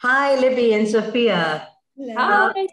Hi, Libby and Sophia. Hello. Uh, Hi.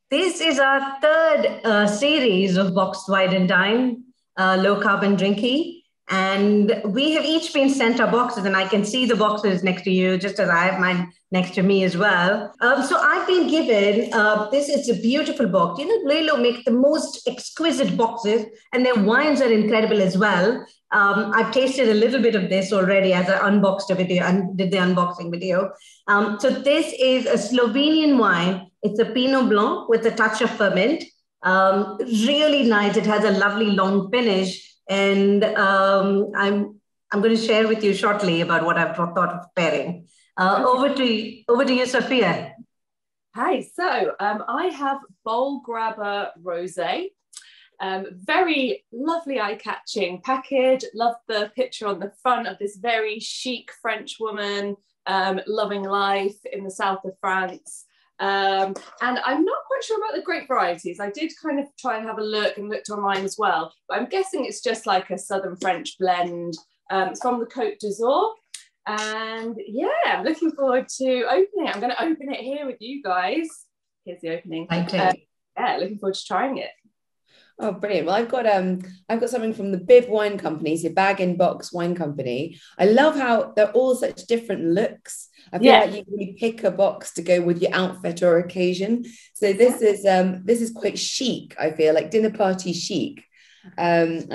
this is our third series of Boxed Wine Dine, low carbon drinky. And we have each been sent our boxes, and I can see the boxes next to you, just as I have mine next to me as well. So I've been given this. It's a beautiful box. You know, Laylo make the most exquisite boxes, and their wines are incredible as well. I've tasted a little bit of this already as I unboxed a video and did the unboxing video. So this is a Slovenian wine. It's a Pinot Blanc with a touch of ferment. Really nice. It has a lovely long finish. And I'm going to share with you shortly about what I've thought of pairing. Over to you, Sophia. Hi. So I have Bowl Grabber Rosé. Very lovely, eye-catching package. Love the picture on the front of this very chic French woman loving life in the south of France. And I'm not quite sure about the grape varieties. I did kind of try and have a look and looked online as well, but I'm guessing it's just like a Southern French blend. It's from the Côte d'Azur. And yeah, I'm looking forward to opening it. I'm going to open it here with you guys. Here's the opening. Yeah, looking forward to trying it. Oh, brilliant. Well, I've got something from the Bib Wine Company, so Bag-in-Box Wine Company. I love how they're all such different looks. I feel like you really pick a box to go with your outfit or occasion. So this is quite chic, I feel, like dinner party chic. I've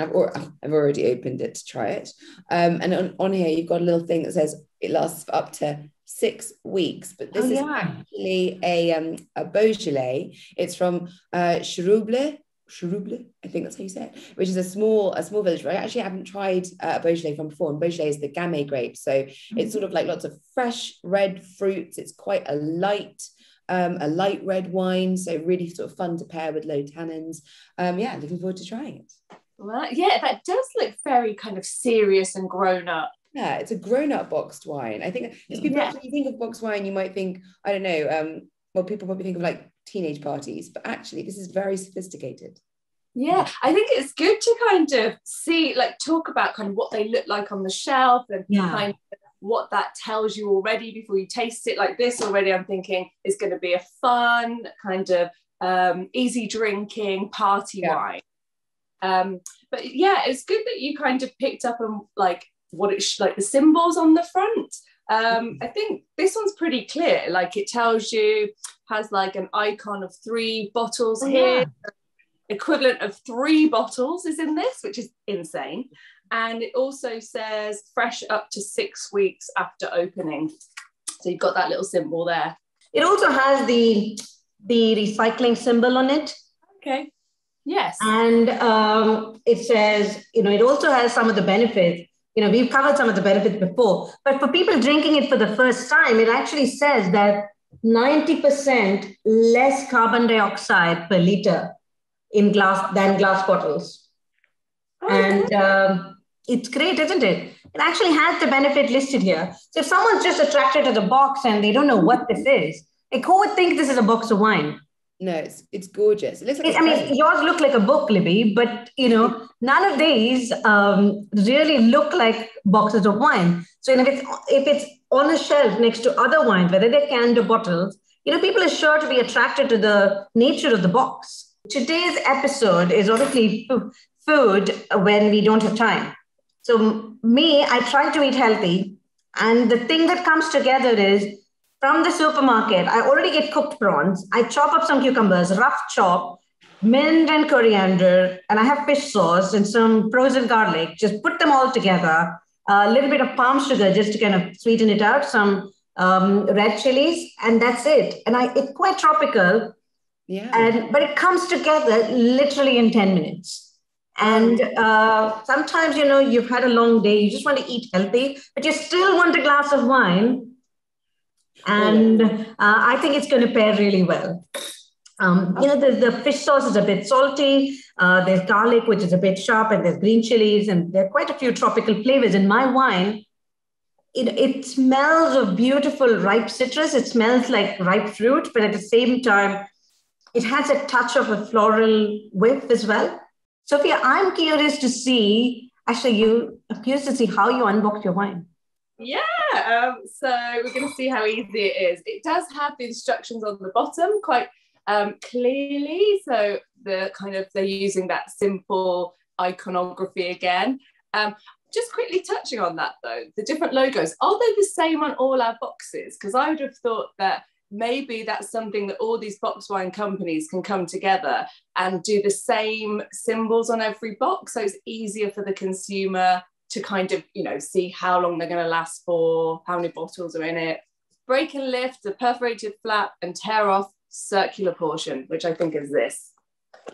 already opened it to try it. And on here, you've got a little thing that says it lasts for up to 6 weeks. But this is actually a Beaujolais. It's from Cherouble, I think that's how you say it, which is a small village. I actually haven't tried a Beaujolais from before, and Beaujolais is the Gamay grape, so it's sort of like lots of fresh red fruits. It's quite a light red wine, so really sort of fun to pair with low tannins. Looking forward to trying it. Well, yeah, that does look very kind of serious and grown up. Yeah, it's a grown-up boxed wine. I think because people, when you think of boxed wine, you might think, I don't know, people probably think of like teenage parties, but actually this is very sophisticated. Yeah, I think it's good to kind of see, like, talk about kind of what they look like on the shelf and kind of what that tells you already before you taste it. Like this already, I'm thinking is going to be a fun kind of easy drinking party wine. But yeah, it's good that you kind of picked up on like what it's like the symbols on the front. I think this one's pretty clear. Like it tells you, has like an icon of 3 bottles here. Equivalent of 3 bottles is in this, which is insane. And it also says fresh up to 6 weeks after opening. So you've got that little symbol there. It also has the recycling symbol on it. Okay. Yes. And it says, it also has some of the benefits. We've covered some of the benefits before, but for people drinking it for the first time, it actually says that 90% less carbon dioxide per liter in glass bottles. And it's great, isn't it? It actually has the benefit listed here. So if someone's just attracted to the box and they don't know what this is, like who would think this is a box of wine? No, it's gorgeous. It looks like yours look like a book, Libby, but none of these really look like boxes of wine. So if it's on a shelf next to other wines, whether they're canned or bottles, people are sure to be attracted to the nature of the box. Today's episode is obviously food when we don't have time. So I try to eat healthy. And the thing that comes together is from the supermarket, I already get cooked prawns. I chop up some cucumbers, rough chop, mint and coriander, and I have fish sauce and some frozen garlic. Just put them all together. A little bit of palm sugar just to kind of sweeten it out, some red chilies, and that's it. And it's quite tropical. Yeah. But it comes together literally in 10 minutes. And sometimes, you've had a long day, you just want to eat healthy, but you still want a glass of wine. And I think it's going to pair really well. The fish sauce is a bit salty. There's garlic, which is a bit sharp, and there's green chilies, and there are quite a few tropical flavors. In my wine, it smells of beautiful ripe citrus. It smells like ripe fruit, but at the same time, it has a touch of a floral whiff as well. Sophia, I'm curious to see how you unboxed your wine. Yeah, So we're going to see how easy it is. It does have the instructions on the bottom quite clearly. So they're using that simple iconography again. Just quickly touching on that though, the different logos, are they the same on all our boxes? Because I would have thought that maybe that's something that all these box wine companies can come together and do the same symbols on every box, so it's easier for the consumer to kind of, see how long they're going to last for, how many bottles are in it. Break and lift, a perforated flap, and tear off circular portion, which I think is this.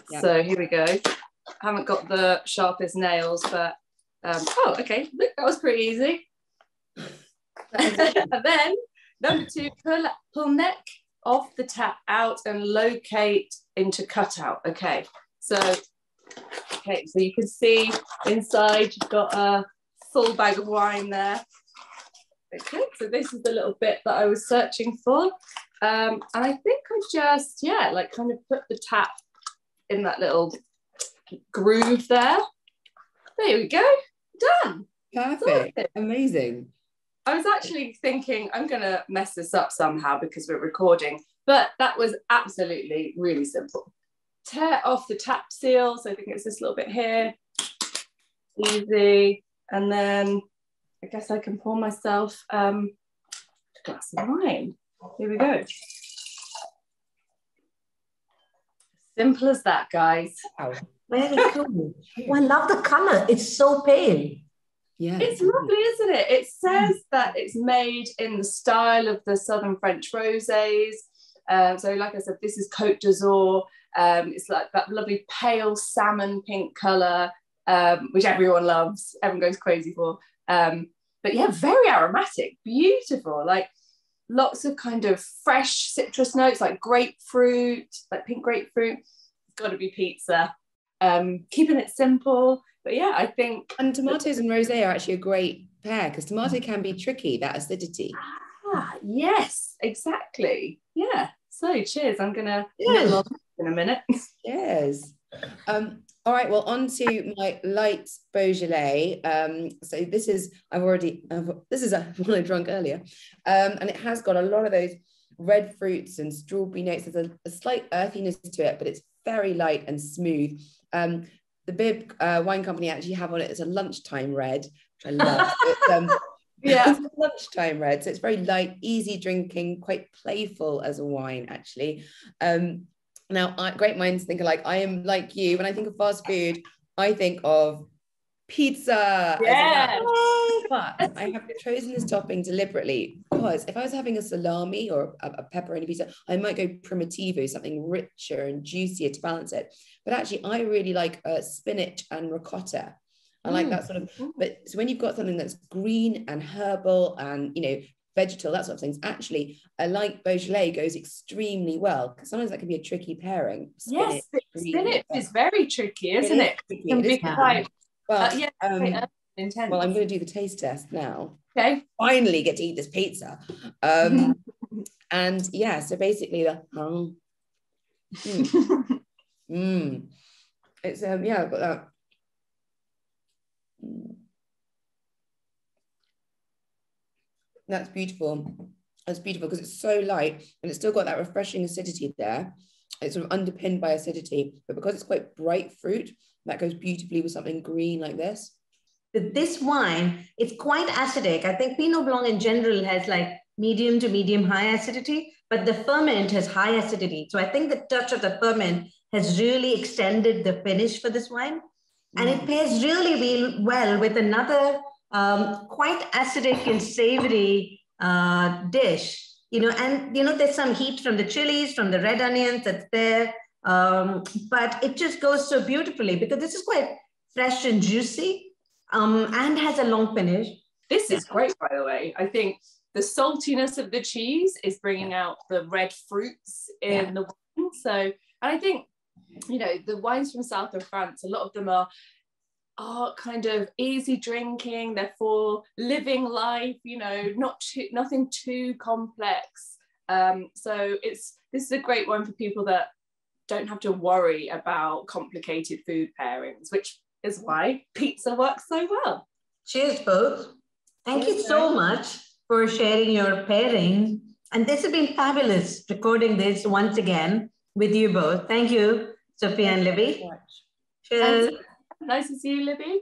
Yep. So here we go. I haven't got the sharpest nails, but okay, look, that was pretty easy. And then number 2, pull neck off the tap out and locate into cutout. Okay, so you can see inside you've got a full bag of wine there. Okay, so this is the little bit that I was searching for. And I think I just, kind of put the tap in that little groove there. There we go, done. Perfect, amazing. I was actually thinking I'm going to mess this up somehow because we're recording, but that was absolutely really simple. Tear off the tap seal, so I think it's this little bit here, easy, and then I guess I can pour myself a glass of wine. Here we go. Simple as that, guys. Wow. Very cool. Oh, I love the color. It's so pale. Yeah, it's lovely, isn't it? It says that it's made in the style of the Southern French rosés. So like I said, this is Côte d'Azur. It's like that lovely pale salmon pink color, which everyone loves, everyone goes crazy for. But yeah, very aromatic, beautiful, like lots of kind of fresh citrus notes, like grapefruit, like pink grapefruit. It's got to be pizza. Keeping it simple. But yeah, I think... And tomatoes and rosé are actually a great pair because tomato can be tricky, that acidity. Yes, exactly. Yeah. So cheers. I'm going to nibble on in a minute. Cheers. All right, well, on to my light Beaujolais. So this is, I'm one I drunk earlier. And it has got a lot of those red fruits and strawberry notes. There's a slight earthiness to it, but it's very light and smooth. The Bib wine company actually have on it as a lunchtime red, which I love. It's a lunchtime red, so it's very light, easy drinking, quite playful as a wine, actually. Now, great minds think alike. I am like you. When I think of fast food, I think of pizza. Yeah. But I have chosen this topping deliberately because if I was having a salami or a pepperoni pizza, I might go primitivo, something richer and juicier to balance it. But actually, I really like spinach and ricotta. I like that sort of. But so when you've got something that's green and herbal and vegetal, that sort of things, actually a light Beaujolais goes extremely well because sometimes that can be a tricky pairing. Spinach is very tricky, isn't it? It can be quite intense. Well, I'm going to do the taste test now. Okay. Finally get to eat this pizza. And yeah, so basically it's I've got that. That's beautiful. That's beautiful because it's so light and it's still got that refreshing acidity there. It's sort of underpinned by acidity, but because it's quite bright fruit, that goes beautifully with something green like this. This wine, it's quite acidic. I think Pinot Blanc in general has like medium to medium high acidity, but the ferment has high acidity. So I think the touch of the ferment has really extended the finish for this wine. And it pairs really well with another quite acidic and savory dish, there's some heat from the chilies, from the red onions that's there, but it just goes so beautifully because this is quite fresh and juicy and has a long finish. This is great, by the way. I think the saltiness of the cheese is bringing out the red fruits in the wine. So, and I think, the wines from south of France, a lot of them are kind of easy drinking, they're for living life, nothing too complex. So this is a great one for people that don't have to worry about complicated food pairings, which is why pizza works so well. Cheers, both. Thank you so much. for sharing your pairing. And this has been fabulous recording this once again with you both. Thank you, Sophia and Libby. So much. Cheers. Nice to see you, Libby.